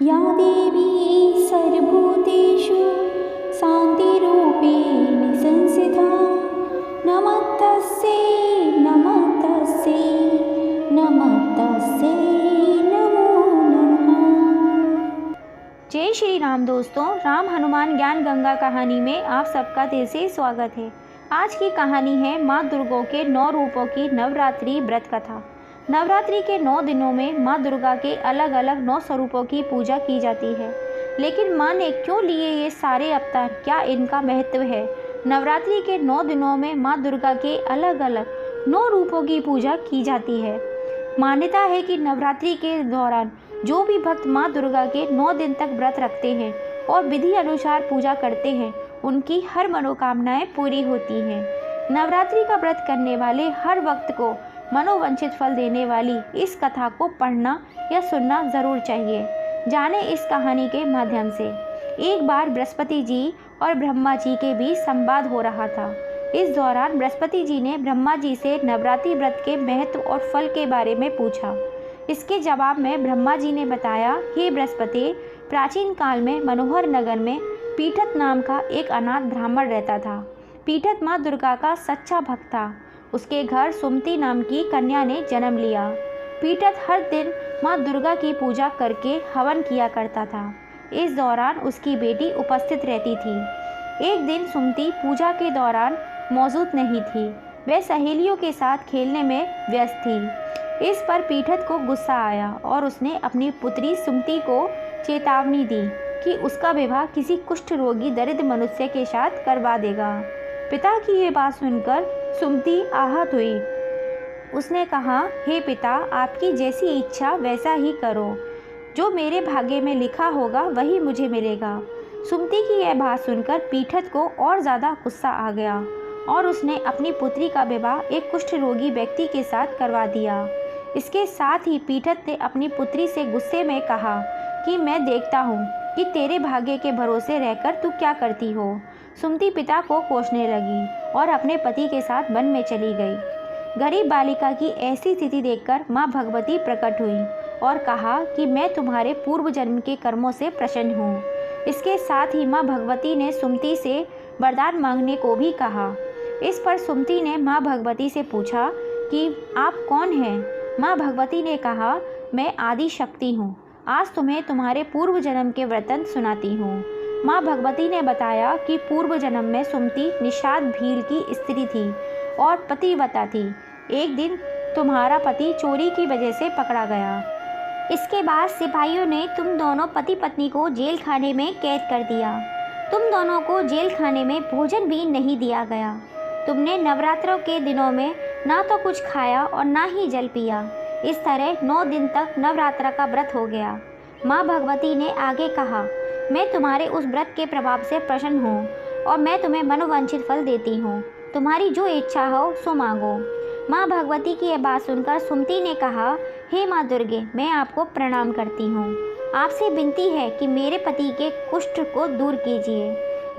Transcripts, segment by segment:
या देवी सर्वभूतेषु शान्तिरूपेण संस्थिता नमस्तस्यै नमस्तस्यै नमस्तस्यै नमो नमः। जय श्री राम दोस्तों, राम हनुमान ज्ञान गंगा कहानी में आप सबका दिल से स्वागत है। आज की कहानी है माँ दुर्गा के 9 रूपों की नवरात्रि व्रत कथा। नवरात्रि के 9 दिनों में माँ दुर्गा के अलग अलग 9 स्वरूपों की पूजा की जाती है। लेकिन माँ ने क्यों लिए ये सारे अवतार, क्या इनका महत्व है? नवरात्रि के 9 दिनों में माँ दुर्गा के अलग अलग 9 रूपों की पूजा की जाती है। मान्यता है कि नवरात्रि के दौरान जो भी भक्त माँ दुर्गा के 9 दिन तक व्रत रखते हैं और विधि अनुसार पूजा करते हैं, उनकी हर मनोकामनाएं पूरी होती हैं। नवरात्रि का व्रत करने वाले हर वक्त को मनोवांछित फल देने वाली इस कथा को पढ़ना या सुनना ज़रूर चाहिए। जाने इस कहानी के माध्यम से। एक बार बृहस्पति जी और ब्रह्मा जी के बीच संवाद हो रहा था। इस दौरान बृहस्पति जी ने ब्रह्मा जी से नवरात्रि व्रत के महत्व और फल के बारे में पूछा। इसके जवाब में ब्रह्मा जी ने बताया, हे बृहस्पति, प्राचीन काल में मनोहर नगर में पीठत नाम का एक अनाथ ब्राह्मण रहता था। पीठत माँ दुर्गा का सच्चा भक्त था। उसके घर सुमति नाम की कन्या ने जन्म लिया। पीठत हर दिन माँ दुर्गा की पूजा करके हवन किया करता था। इस दौरान उसकी बेटी उपस्थित रहती थी। एक दिन सुमति पूजा के दौरान मौजूद नहीं थी। वह सहेलियों के साथ खेलने में व्यस्त थी। इस पर पीठत को गुस्सा आया और उसने अपनी पुत्री सुमति को चेतावनी दी कि उसका विवाह किसी कुष्ठ रोगी दरिद्र मनुष्य के साथ करवा देगा। पिता की ये बात सुनकर सुमति आहत हुई। उसने कहा, हे पिता, आपकी जैसी इच्छा वैसा ही करो। जो मेरे भाग्य में लिखा होगा वही मुझे मिलेगा। सुमति की यह बात सुनकर पीठत को और ज़्यादा गुस्सा आ गया और उसने अपनी पुत्री का विवाह एक कुष्ठ रोगी व्यक्ति के साथ करवा दिया। इसके साथ ही पीठत ने अपनी पुत्री से गुस्से में कहा कि मैं देखता हूँ कि तेरे भाग्य के भरोसे रहकर तू क्या करती हो। सुमति पिता को कोसने लगी और अपने पति के साथ वन में चली गई। गरीब बालिका की ऐसी स्थिति देखकर माँ भगवती प्रकट हुई और कहा कि मैं तुम्हारे पूर्व जन्म के कर्मों से प्रसन्न हूँ। इसके साथ ही माँ भगवती ने सुमति से वरदान मांगने को भी कहा। इस पर सुमति ने माँ भगवती से पूछा कि आप कौन हैं? माँ भगवती ने कहा, मैं आदि शक्ति हूँ। आज तुम्हें तुम्हारे पूर्व जन्म के वृत्तांत सुनाती हूँ। माँ भगवती ने बताया कि पूर्व जन्म में सुमति निषाद भील की स्त्री थी और पतिव्रता थी। एक दिन तुम्हारा पति चोरी की वजह से पकड़ा गया। इसके बाद सिपाहियों ने तुम दोनों पति पत्नी को जेल खाने में कैद कर दिया। तुम दोनों को जेल खाने में भोजन भी नहीं दिया गया। तुमने नवरात्रों के दिनों में ना तो कुछ खाया और ना ही जल पिया। इस तरह 9 दिन तक नवरात्र का व्रत हो गया। माँ भगवती ने आगे कहा, मैं तुम्हारे उस व्रत के प्रभाव से प्रसन्न हूँ और मैं तुम्हें मनोवांछित फल देती हूँ। तुम्हारी जो इच्छा हो सो मांगो। माँ भगवती की यह बात सुनकर सुमति ने कहा, हे माँ दुर्गे, मैं आपको प्रणाम करती हूँ। आपसे विनती है कि मेरे पति के कुष्ठ को दूर कीजिए।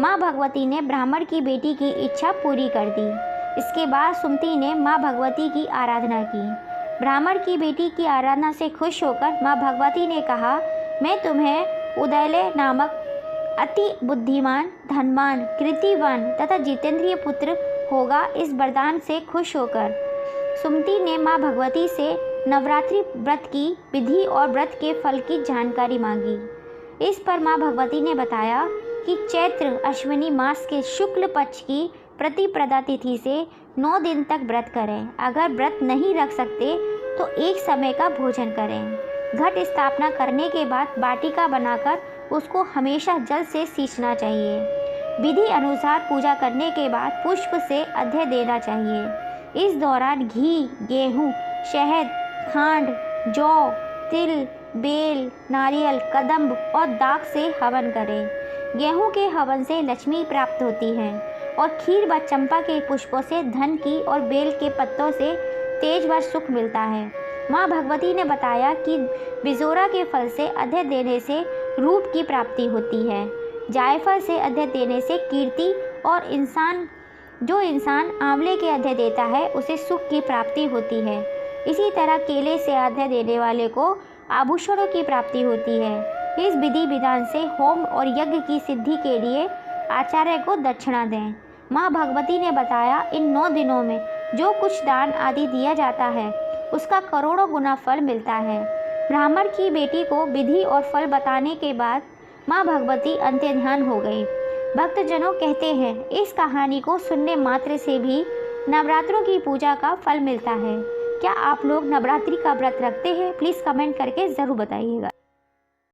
माँ भगवती ने ब्राह्मण की बेटी की इच्छा पूरी कर दी। इसके बाद सुमति ने माँ भगवती की आराधना की। ब्राह्मण की बेटी की आराधना से खुश होकर माँ भगवती ने कहा, मैं तुम्हें उदयलय नामक अति बुद्धिमान, धनवान, कीर्तिवान तथा जितेंद्रिय पुत्र होगा। इस वरदान से खुश होकर सुमति ने माँ भगवती से नवरात्रि व्रत की विधि और व्रत के फल की जानकारी मांगी। इस पर माँ भगवती ने बताया कि चैत्र अश्विनी मास के शुक्ल पक्ष की प्रतिपदा तिथि से 9 दिन तक व्रत करें। अगर व्रत नहीं रख सकते तो एक समय का भोजन करें। घट स्थापना करने के बाद वाटिका बनाकर उसको हमेशा जल से सींचना चाहिए। विधि अनुसार पूजा करने के बाद पुष्प से अर्घ्य देना चाहिए। इस दौरान घी, गेहूँ, शहद, खांड, जौ, तिल, बेल, नारियल, कदम्ब और दाख से हवन करें। गेहूं के हवन से लक्ष्मी प्राप्त होती है और खीर व चंपा के पुष्पों से धन की और बेल के पत्तों से तेज व सुख मिलता है। माँ भगवती ने बताया कि बिजोरा के फल से अर्घ्य देने से रूप की प्राप्ति होती है। जायफल से अर्घ्य देने से कीर्ति और जो इंसान आंवले के अर्घ्य देता है उसे सुख की प्राप्ति होती है। इसी तरह केले से अर्घ्य देने वाले को आभूषणों की प्राप्ति होती है। इस विधि विधान से होम और यज्ञ की सिद्धि के लिए आचार्य को दक्षिणा दें। माँ भगवती ने बताया, इन 9 दिनों में जो कुछ दान आदि दिया जाता है उसका करोड़ों गुना फल मिलता है। ब्राह्मण की बेटी को विधि और फल बताने के बाद माँ भगवती अंतर्ध्यान हो गई। भक्तजनों कहते हैं, इस कहानी को सुनने मात्र से भी नवरात्रों की पूजा का फल मिलता है। क्या आप लोग नवरात्रि का व्रत रखते हैं? प्लीज़ कमेंट करके ज़रूर बताइएगा।